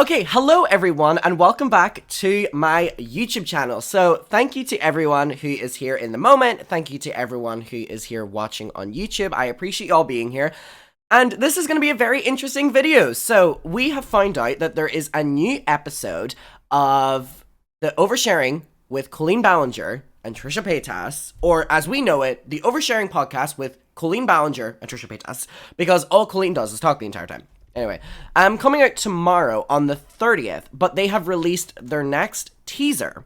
Okay, hello everyone, and welcome back to my YouTube channel. So, thank you to everyone who is here in the moment. Thank you to everyone who is here watching on YouTube. I appreciate y'all being here. And this is going to be a very interesting video. So, we have found out that there is a new episode of the Oversharing with Colleen Ballinger and Trisha Paytas, or as we know it, the Oversharing podcast with Colleen Ballinger and Trisha Paytas, because all Colleen does is talk the entire time. Anyway, I'm coming out tomorrow on the 30th, but they have released their next teaser.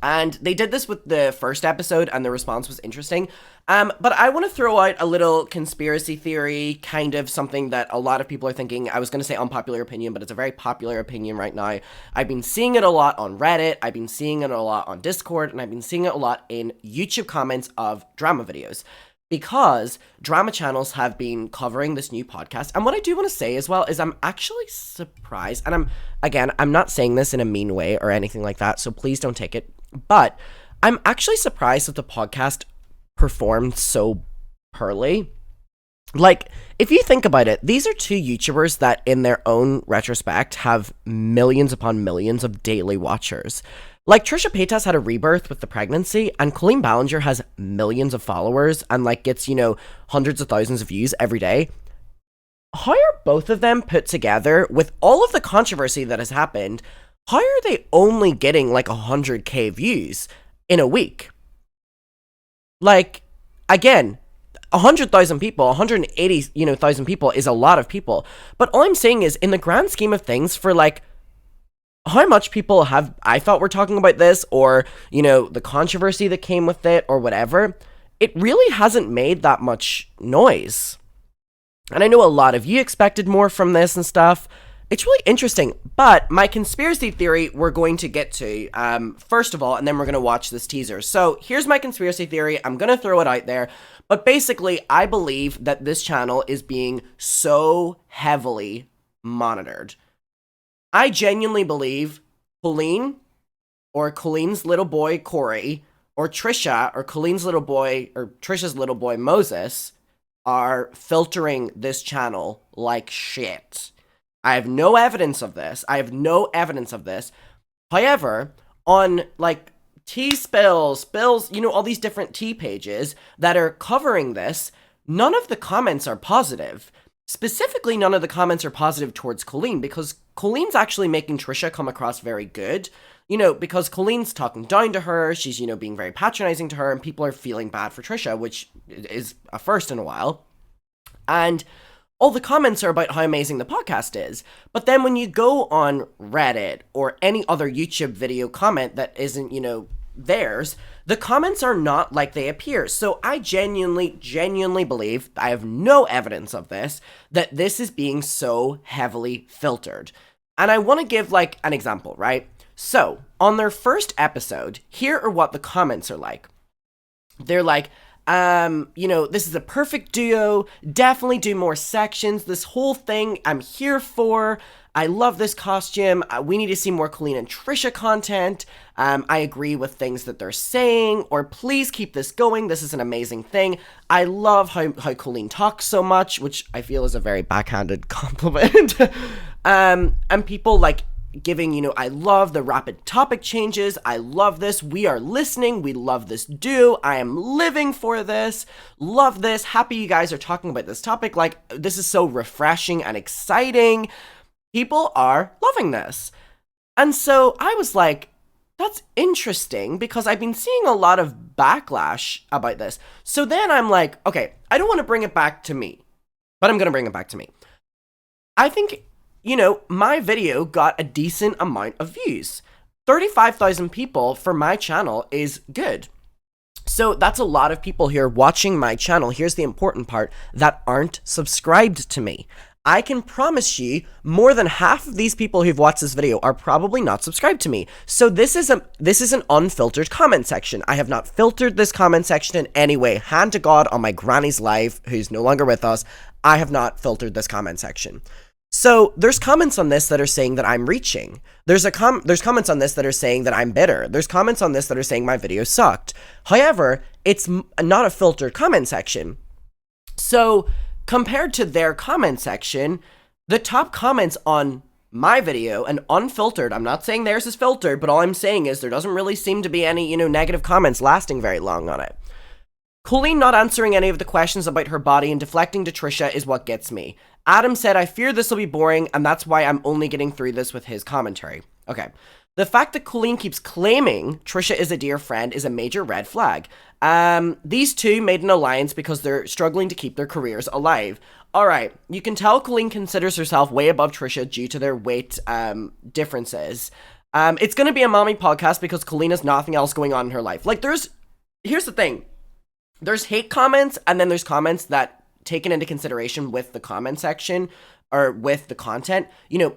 And they did this with the first episode, and the response was interesting. But I want to throw out a little conspiracy theory, kind of something that a lot of people are thinking. I was going to say unpopular opinion, but it's a very popular opinion right now. I've been seeing it a lot on Reddit, I've been seeing it a lot on Discord, and I've been seeing it a lot in YouTube comments of drama videos. Because drama channels have been covering this new podcast. And what I do want to say as well is I'm actually surprised. And I'm not saying this in a mean way or anything like that, so please don't take it. But I'm actually surprised that the podcast performed so poorly. Like, if you think about it, these are two YouTubers that in their own retrospect have millions upon millions of daily watchers. Like, Trisha Paytas had a rebirth with the pregnancy, and Colleen Ballinger has millions of followers and, like, gets, hundreds of thousands of views every day. How are both of them put together with all of the controversy that has happened? How are they only getting, like, 100k views in a week? Like, again, 100,000 people, 180,000 people is a lot of people. But all I'm saying is, in the grand scheme of things, for, like, how much people have, I thought we're talking about this, or, the controversy that came with it, or whatever, it really hasn't made that much noise. And I know a lot of you expected more from this and stuff. It's really interesting, but my conspiracy theory we're going to get to, first of all, and then we're going to watch this teaser. So here's my conspiracy theory. I'm going to throw it out there, but basically, I believe that this channel is being so heavily monitored. I genuinely believe Colleen, or Colleen's little boy Corey, or Trisha, or Colleen's little boy, or Trisha's little boy Moses, are filtering this channel like shit. I have no evidence of this. However, on, like, tea spills, all these different tea pages that are covering this, none of the comments are positive. Specifically, none of the comments are positive towards Colleen, because Colleen's actually making Trisha come across very good, because Colleen's talking down to her, she's, being very patronizing to her, and people are feeling bad for Trisha, which is a first in a while. And all the comments are about how amazing the podcast is. But then when you go on Reddit or any other YouTube video comment that isn't, theirs, the comments are not like they appear. So I genuinely believe, I have no evidence of this, that this is being so heavily filtered. And I want to give, like, an example, right? So, on their first episode, here are what the comments are like. They're like, this is a perfect duo, definitely do more sections, this whole thing I'm here for, I love this costume, we need to see more Colleen and Trisha content, I agree with things that they're saying, or please keep this going, this is an amazing thing, I love how Colleen talks so much, which I feel is a very backhanded compliment, and people, like, giving, I love the rapid topic changes, I love this, we are listening, we love this duo, I am living for this, love this, happy you guys are talking about this topic, like, this is so refreshing and exciting, people are loving this. And so I was like, that's interesting, because I've been seeing a lot of backlash about this. So then I'm like, okay, I don't want to bring it back to me, but I'm going to bring it back to me. I think, my video got a decent amount of views. 35,000 people for my channel is good. So that's a lot of people here watching my channel. Here's the important part, that aren't subscribed to me. I can promise you more than half of these people who've watched this video are probably not subscribed to me. So this is an unfiltered comment section. I have not filtered this comment section in any way. Hand to God on my granny's life, who's no longer with us, I have not filtered this comment section. So there's comments on this that are saying that I'm reaching. There's comments on this that are saying that I'm bitter. There's comments on this that are saying my video sucked. However, it's not a filtered comment section. So compared to their comment section, the top comments on my video and unfiltered, I'm not saying theirs is filtered, but all I'm saying is there doesn't really seem to be any, negative comments lasting very long on it. Colleen not answering any of the questions about her body and deflecting to Trisha is what gets me. Adam said, I fear this will be boring, and that's why I'm only getting through this with his commentary. Okay. The fact that Colleen keeps claiming Trisha is a dear friend is a major red flag. These two made an alliance because they're struggling to keep their careers alive. Alright, you can tell Colleen considers herself way above Trisha due to their weight differences. It's gonna be a mommy podcast because Colleen has nothing else going on in her life. Like, here's the thing. There's hate comments, and then there's comments that, taken into consideration with the comment section, or with the content,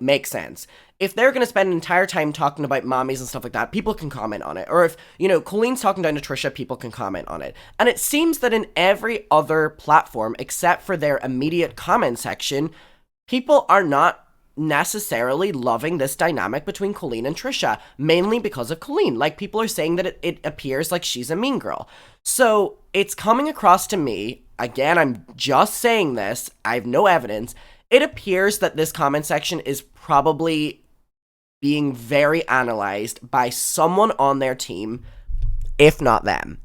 make sense. If they're going to spend an entire time talking about mommies and stuff like that, people can comment on it. Or if, Colleen's talking down to Trisha, people can comment on it. And it seems that in every other platform, except for their immediate comment section, people are not necessarily loving this dynamic between Colleen and Trisha, mainly because of Colleen. Like, people are saying that it appears like she's a mean girl. So it's coming across to me, again, I'm just saying this, I have no evidence, it appears that this comment section is probably being very analyzed by someone on their team, if not them.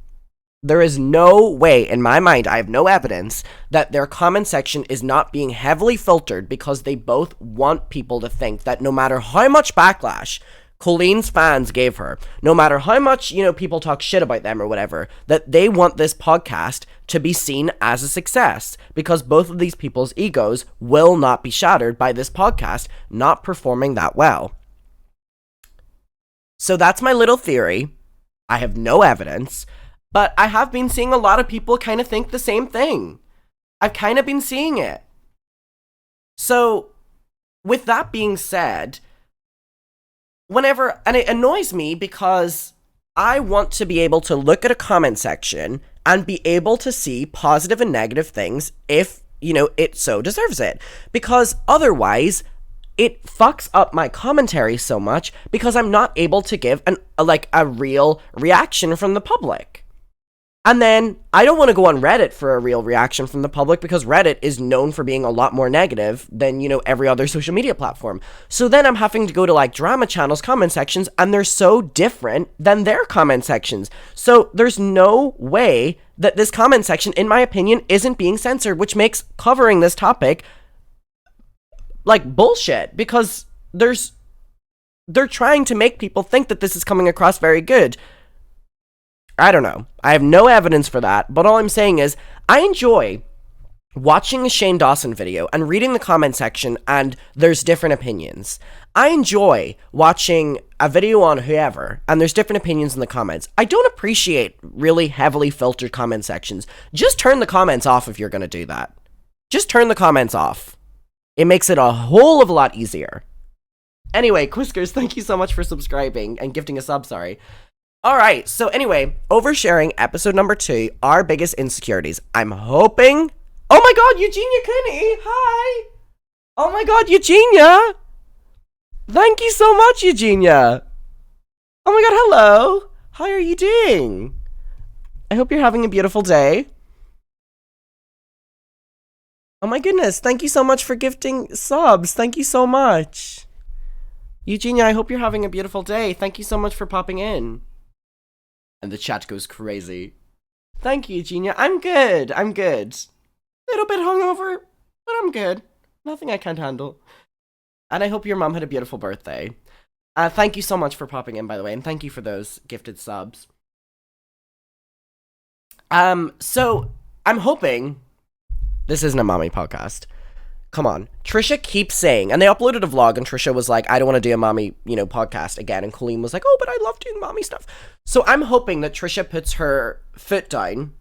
There is no way, in my mind, I have no evidence, that their comment section is not being heavily filtered because they both want people to think that no matter how much backlash Colleen's fans gave her, no matter how much, people talk shit about them or whatever, that they want this podcast to be seen as a success because both of these people's egos will not be shattered by this podcast not performing that well. So that's my little theory. I have no evidence. But I have been seeing a lot of people kind of think the same thing. I've kind of been seeing it. So, with that being said, and it annoys me because I want to be able to look at a comment section and be able to see positive and negative things if, it so deserves it. Because otherwise, it fucks up my commentary so much because I'm not able to give a real reaction from the public. And then, I don't want to go on Reddit for a real reaction from the public because Reddit is known for being a lot more negative than, every other social media platform. So then I'm having to go to, drama channels' comment sections, and they're so different than their comment sections. So there's no way that this comment section, in my opinion, isn't being censored, which makes covering this topic, bullshit. Because they're trying to make people think that this is coming across very good. I don't know. I have no evidence for that, but all I'm saying is I enjoy watching a Shane Dawson video and reading the comment section and there's different opinions. I enjoy watching a video on whoever and there's different opinions in the comments. I don't appreciate really heavily filtered comment sections. Just turn the comments off if you're going to do that. Just turn the comments off. It makes it a whole of a lot easier. Anyway, Quiskers, thank you so much for subscribing and gifting a sub, sorry. Alright, so anyway, oversharing episode number 2, our biggest insecurities. I'm hoping... Oh my god, Eugenia Cooney! Hi! Oh my god, Eugenia! Thank you so much, Eugenia! Oh my god, hello! How are you doing? I hope you're having a beautiful day. Oh my goodness, thank you so much for gifting subs. Thank you so much. Eugenia, I hope you're having a beautiful day. Thank you so much for popping in. And the chat goes crazy. Thank you, Eugenia. I'm good. Little bit hungover, but I'm good. Nothing I can't handle. And I hope your mom had a beautiful birthday. Thank you so much for popping in, by the way, and thank you for those gifted subs. So, I'm hoping... This isn't a mommy podcast. Come on. Trisha keeps saying, and they uploaded a vlog and Trisha was like, I don't want to do a mommy, podcast again. And Colleen was like, oh, but I love doing mommy stuff. So I'm hoping that Trisha puts her foot down.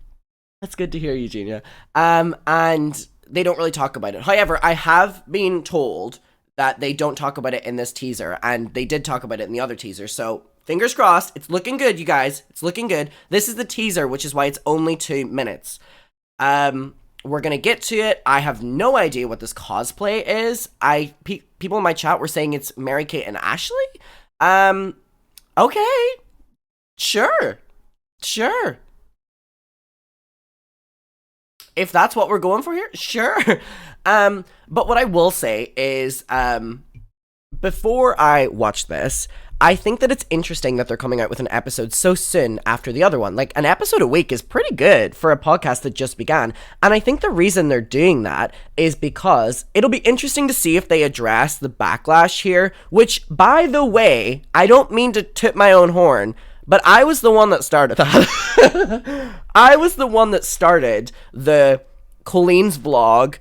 That's good to hear, Eugenia. And they don't really talk about it. However, I have been told that they don't talk about it in this teaser, and they did talk about it in the other teaser. So fingers crossed. It's looking good, you guys. It's looking good. This is the teaser, which is why it's only 2 minutes. We're gonna get to it. I have no idea what this cosplay is. People in my chat were saying it's Mary-Kate and Ashley. Okay. Sure. If that's what we're going for here, sure. But what I will say is, before I watch this, I think that it's interesting that they're coming out with an episode so soon after the other one. Like, an episode a week is pretty good for a podcast that just began. And I think the reason they're doing that is because it'll be interesting to see if they address the backlash here, which, by the way, I don't mean to toot my own horn, but I was the one that started that. I was the one that started the Colleen's vlog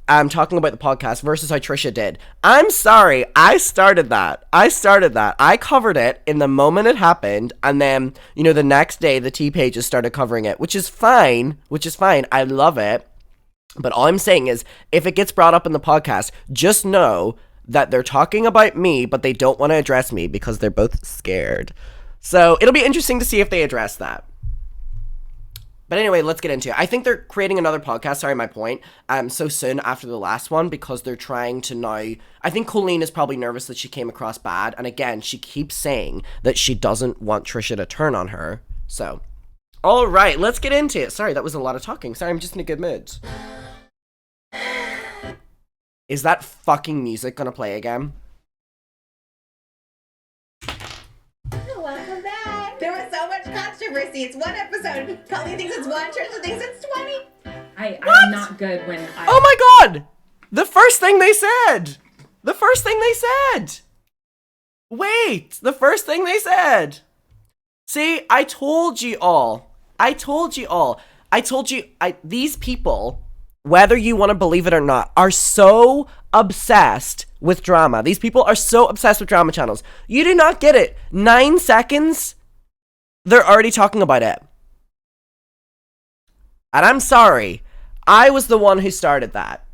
talking about the podcast versus how Trisha did. I'm sorry, I started that. I covered it in the moment it happened, and then, the next day the T-Pages started covering it, which is fine. I love it. But all I'm saying is, if it gets brought up in the podcast, just know that they're talking about me, but they don't want to address me because they're both scared. So it'll be interesting to see if they address that. But anyway, let's get into it. I think they're creating another podcast, sorry, my point, so soon after the last one because they're trying to now... I think Colleen is probably nervous that she came across bad, and again, she keeps saying that she doesn't want Trisha to turn on her. So, all right, let's get into it. Sorry, that was a lot of talking. Sorry, I'm just in a good mood. Is that fucking music gonna play again? Welcome back. There was so much controversy. It's one episode. Colleen thinks it's one, Trisha thinks it's 20. I'm not good when I... Oh my god! The first thing they said! Wait! The first thing they said! See, I told you all. These people, whether you want to believe it or not, are so obsessed with drama. These people are so obsessed with drama channels. You do not get it. 9 seconds, they're already talking about it. And I'm sorry. I was the one who started that.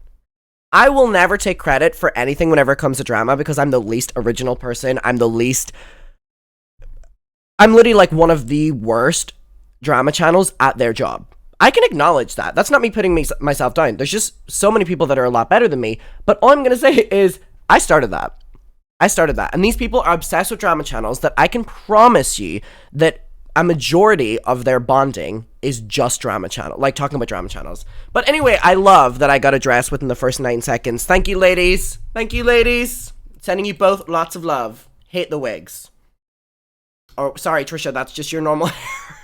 I will never take credit for anything whenever it comes to drama because I'm the least original person. I'm literally like one of the worst drama channels at their job. I can acknowledge that. That's not me putting myself down. There's just so many people that are a lot better than me. But all I'm going to say is I started that. And these people are obsessed with drama channels that I can promise you that a majority of their bonding is just drama channel, like talking about drama channels. But anyway, I love that I got addressed within the first 9 seconds. Thank you, ladies. Sending you both lots of love. Hate the wigs. Oh, sorry, Trisha, that's just your normal hair.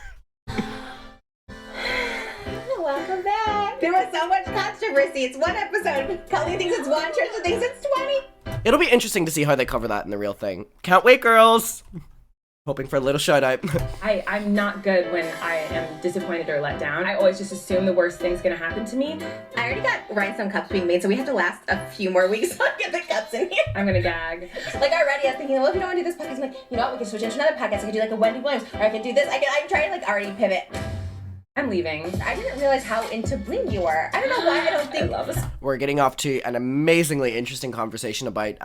Welcome back. There was so much controversy. It's one episode. Colleen thinks it's one, Trisha thinks it's 20. It'll be interesting to see how they cover that in the real thing. Can't wait, girls. Hoping for a little shout out. I'm not good when I am disappointed or let down. I always just assume the worst thing's gonna happen to me. I already got rhinestone cups being made, so we have to last a few more weeks to get the cups in here. I'm gonna gag. Like already, I was thinking, well, if you don't want to do this podcast, I'm like, you know what, we can switch into another podcast. I could do like a Wendy Williams, or I could do this. I'm trying to like already pivot. I'm leaving. I didn't realize how into bling you were. I don't know why I don't think... I love this. We're getting off to an amazingly interesting conversation about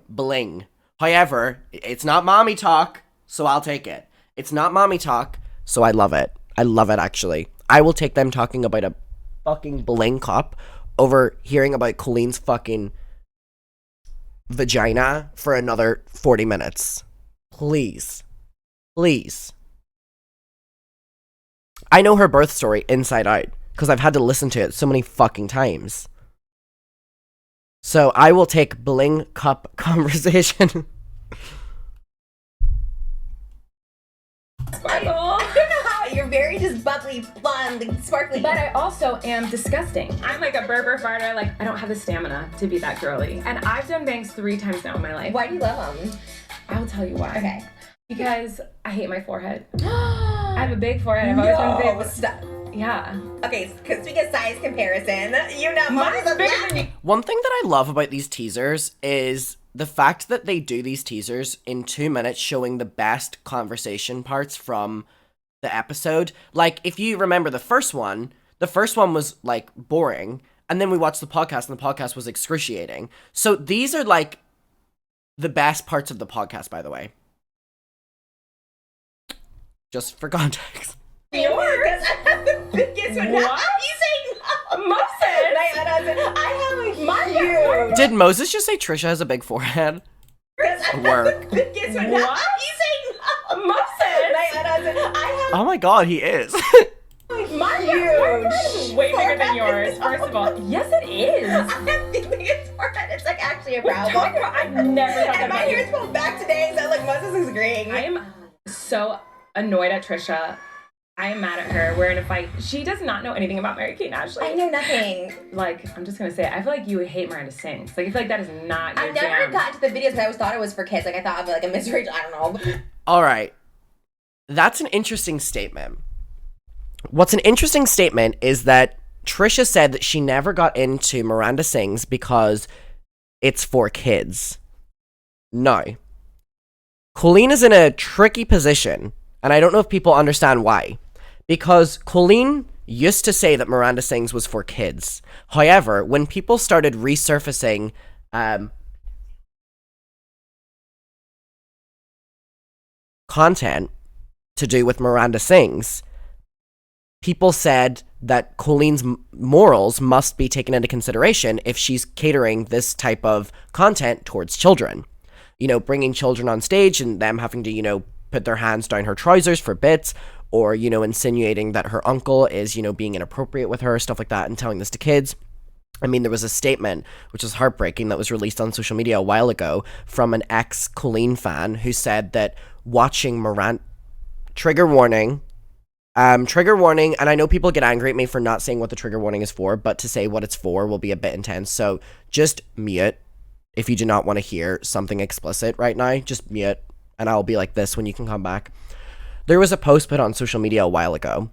bling. However, it's not mommy talk, so I'll take it. It's not mommy talk, so I love it. I love it, actually. I will take them talking about a fucking bling cup over hearing about Colleen's fucking vagina for another 40 minutes. Please. I know her birth story inside out because I've had to listen to it so many fucking times. So I will take bling cup conversation. Sparkle. I don't know how you're very just bubbly, blonde, and sparkly. But I also am disgusting. I'm like a burger farter. Like, I don't have the stamina to be that girly. And I've done bangs 3 times now in my life. Why do you love them? I'll tell you why. Okay. Because I hate my forehead. I have a big forehead. I've always been big. Stop. Yeah. Okay, because we get size comparison. You know, Mine's bigger than you. One thing that I love about these teasers is the fact that they do these teasers in 2 minutes showing the best conversation parts from the episode. Like, if you remember the first one was, like, boring, and then we watched the podcast, and the podcast was excruciating. So these are, like, the best parts of the podcast, by the way. Just for context. Yours? I have the biggest one. What? You say no. Moses! I have a huge. Did Moses just say Trisha has a big forehead? Work. The biggest one. What? You say no. Moses! I have Oh my god, he is. a My huge is way bigger than yours, first of all. Yes, it is. I'm thinking it's forehead. It's like actually a problem. I've never thought And that my about hair's you. pulled back today, so like Moses is agreeing. I am so annoyed at Trisha. I am mad at her. We're in a fight. She does not know anything about Mary-Kate and Ashley. I know nothing. Like, I'm just gonna say it. I feel like you hate Miranda Sings. Like, I feel like that is not your I've never jam. gotten to the videos because I always thought it was for kids. Like I thought of like a mystery. I don't know. All right. That's an interesting statement. What's an interesting statement is that Trisha said that she never got into Miranda Sings because it's for kids. No. Colleen is in a tricky position, and I don't know if people understand why. Because Colleen used to say that Miranda Sings was for kids. However, when people started resurfacing content to do with Miranda Sings, people said that Colleen's morals must be taken into consideration if she's catering this type of content towards children. You know, bringing children on stage and them having to, you know, put their hands down her trousers for bits, or, you know, insinuating that her uncle is, you know, being inappropriate with her, stuff like that, and telling this to kids. I mean, there was a statement, which was heartbreaking, that was released on social media a while ago from an ex-Colleen fan who said that watching Miranda... Trigger warning, and I know people get angry at me for not saying what the trigger warning is for, but to say what it's for will be a bit intense, so just mute if you do not want to hear something explicit right now. Just mute, and I'll be like this when you can come back. There was a post put on social media a while ago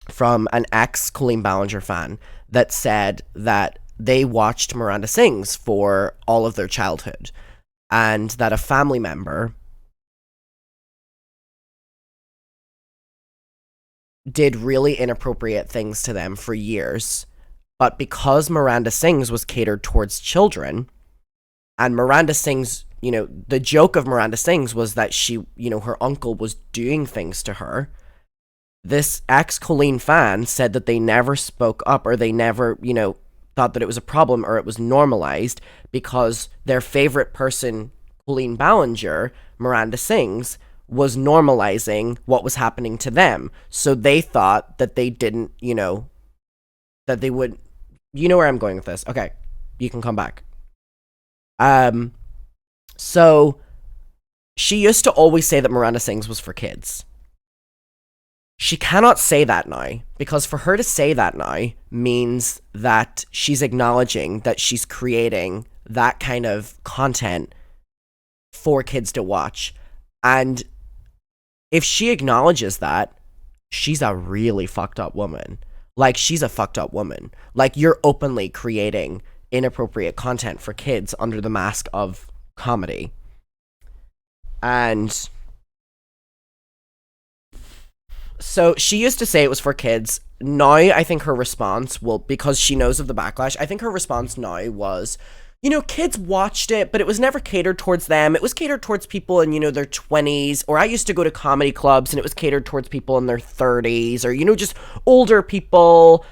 from an ex-Colleen Ballinger fan that said that they watched Miranda Sings for all of their childhood, and that a family member did really inappropriate things to them for years, but because Miranda Sings was catered towards children, and Miranda Sings, you know, the joke of Miranda Sings was that she, you know, her uncle was doing things to her. This ex-Colleen fan said that they never spoke up, or they never, you know, thought that it was a problem or it was normalized, because their favorite person, Colleen Ballinger, Miranda Sings, was normalizing what was happening to them. So they thought that they didn't, you know, that they would, you know where I'm going with this. Okay, you can come back. So she used to always say that Miranda Sings was for kids. She cannot say that now, because for her to say that now means that she's acknowledging that she's creating that kind of content for kids to watch. And if she acknowledges that, she's a really fucked up woman. Like, she's a fucked up woman. Like, you're openly creating inappropriate content for kids under the mask of comedy. And so she used to say it was for kids. Now I think her response will, because she knows of the backlash, I think her response now was, you know, kids watched it, but it was never catered towards them. It was catered towards people in, you know, their 20s, or I used to go to comedy clubs and it was catered towards people in their 30s, or, you know, just older people.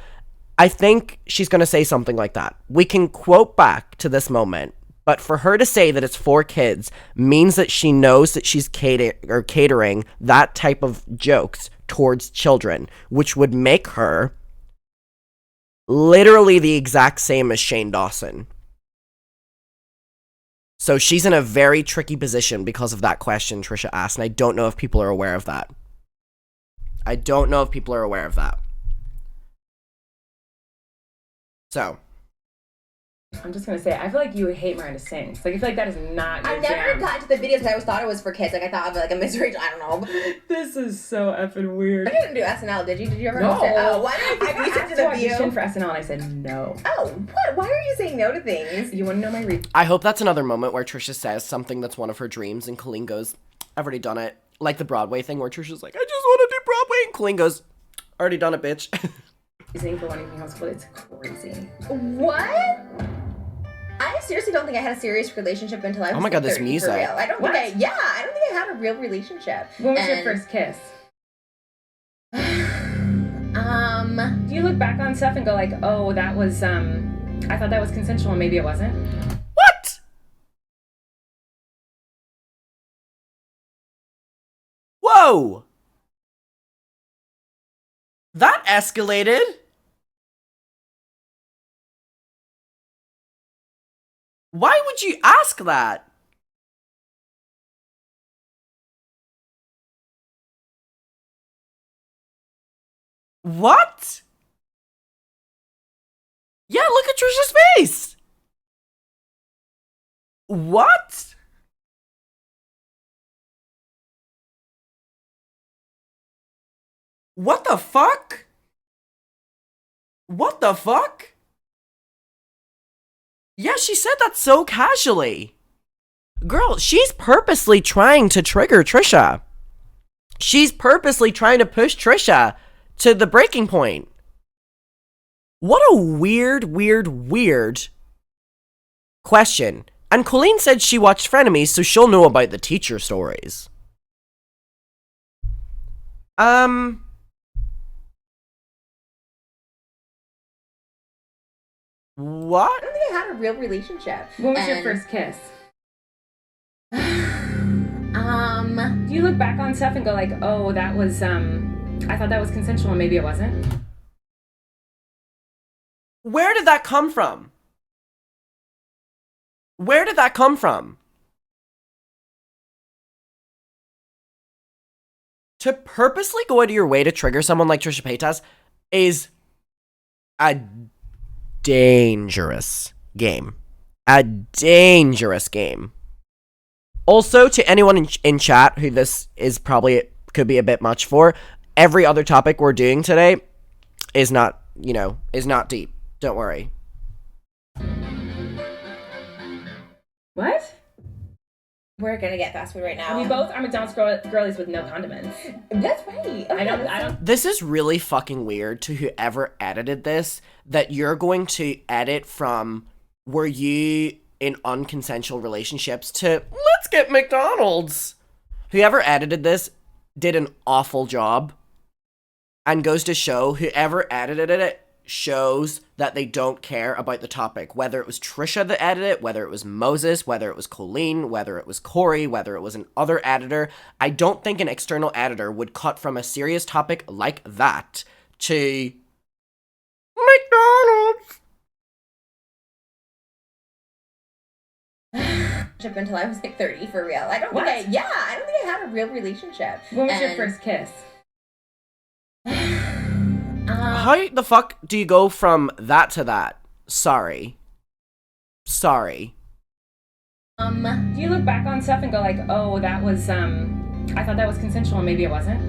I think she's going to say something like that. We can quote back to this moment, but for her to say that it's for kids means that she knows that she's catering that type of jokes towards children, which would make her literally the exact same as Shane Dawson. So she's in a very tricky position because of that question Trisha asked, and I don't know if people are aware of that. So I'm just gonna say, I feel like you hate Miranda Sings. Like, I feel like that is not your I've never jam. gotten to the videos because I always thought it was for kids. Like I thought of like a mystery. I don't know. This is so effing weird. You didn't do SNL, did you? Did you ever No. host it? Oh, why did I you got use it asked to to the audition view? for SNL and I said no. Oh, what? Why are you saying no to things? You want to know my reason? I hope that's another moment where Trisha says something that's one of her dreams, and Colleen goes, I've already done it. Like the Broadway thing where Trisha's like, I just want to do Broadway, and Colleen goes, already done it, bitch. Reasoning for wanting to be homeschooled, it's crazy. What? I seriously don't think I had a serious relationship until I was Oh my God, this 30, music. For real. I don't What? think I don't think I had a real relationship. When was your first kiss? Do you look back on stuff and go like, oh, that was, I thought that was consensual and maybe it wasn't? What? Whoa! That escalated. Why would you ask that? What? Yeah, look at Trisha's face. What? What the fuck? What the fuck? Yeah, she said that so casually. Girl, she's purposely trying to trigger Trisha. She's purposely trying to push Trisha to the breaking point. What a weird question. And Colleen said she watched Frenemies, so she'll know about the teacher stories. What? I don't think I had a real relationship. When was your first kiss? Do you look back on stuff and go like, oh, that was, I thought that was consensual and maybe it wasn't? Where did that come from? Where did that come from? To purposely go out of your way to trigger someone like Trisha Paytas is a dangerous game. A dangerous game. Also, to anyone in chat who this is probably could be a bit much for, every other topic we're doing today is not, is not deep. Don't worry. What? We're gonna get fast food right now. We both are McDonald's girlies with no condiments. That's right. I don't. This is really fucking weird to whoever edited this, that you're going to edit from were you in unconsensual relationships to let's get McDonald's. Whoever edited this did an awful job, and goes to show whoever edited it shows that they don't care about the topic. Whether it was Trisha that edited it, whether it was Moses, whether it was Colleen, whether it was Corey, whether it was an other editor, I don't think an external editor would cut from a serious topic like that to McDonald's. Until I was like 30 for real. I don't think I don't think I had a real relationship. When was your first kiss? How the fuck do you go from that to that? Sorry. Do you look back on stuff and go like, oh, that was, I thought that was consensual and maybe it wasn't?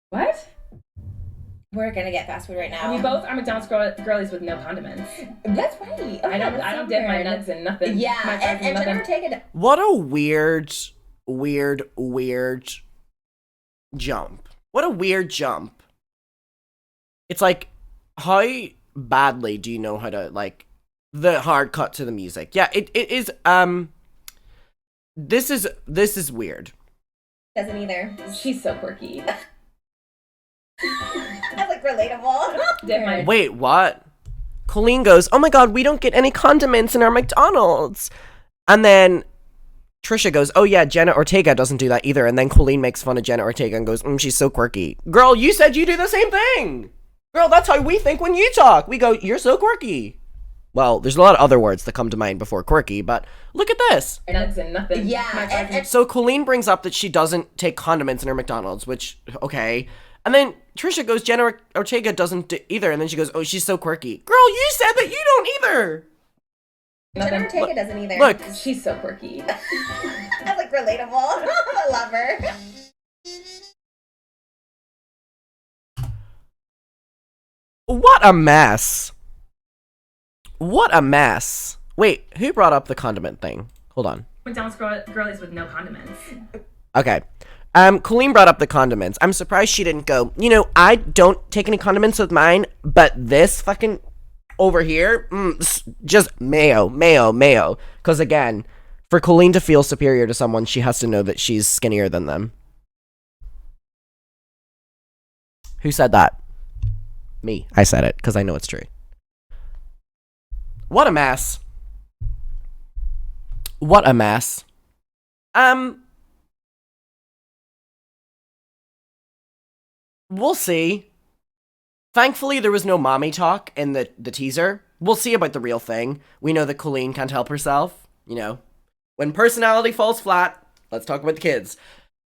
What? We're gonna get fast food right now. We both are McDonald's girlies with no condiments. That's right. I don't dip my nuts in nothing. Yeah, and Jennifer take it. What a weird jump. What a weird jump. It's like, how badly do you know how to, like, the hard cut to the music? Yeah, it is, this is weird. Doesn't either. She's so quirky. That's like relatable. Wait, what? Colleen goes, oh my god, we don't get any condiments in our McDonald's. And then Trisha goes, oh yeah, Jenna Ortega doesn't do that either. And then Colleen makes fun of Jenna Ortega and goes, she's so quirky. Girl, you said you do the same thing. Girl, that's how we think when you talk. We go, you're so quirky. Well, there's a lot of other words that come to mind before quirky, but look at this. Nuts and nothing. Yeah. So Colleen brings up that she doesn't take condiments in her McDonald's, which, okay. And then Trisha goes, Jenna Ortega doesn't do either. And then she goes, oh, she's so quirky. Girl, you said that you don't either. Jenna Ortega doesn't either. Look. She's so quirky. That's like relatable. I love her. What a mess. What a mess. Wait, who brought up the condiment thing? Hold on. McDonald's girlies with no condiments. Okay. Colleen brought up the condiments. I'm surprised she didn't go, I don't take any condiments with mine, but this fucking over here, just mayo. Because again, for Colleen to feel superior to someone, she has to know that she's skinnier than them. Who said that? Me. I said it, because I know it's true. What a mess. What a mess. We'll see. Thankfully, there was no mommy talk in the teaser. We'll see about the real thing. We know that Colleen can't help herself. You know, when personality falls flat, let's talk about the kids.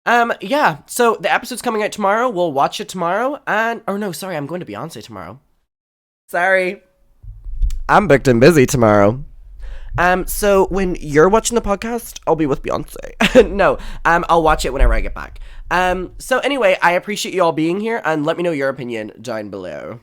Yeah, so the episode's coming out tomorrow. We'll watch it tomorrow. And, oh no, sorry, I'm going to Beyonce tomorrow. Sorry. I'm booked and busy tomorrow. So when you're watching the podcast, I'll be with Beyonce. No, I'll watch it whenever I get back. So anyway, I appreciate you all being here, and let me know your opinion down below.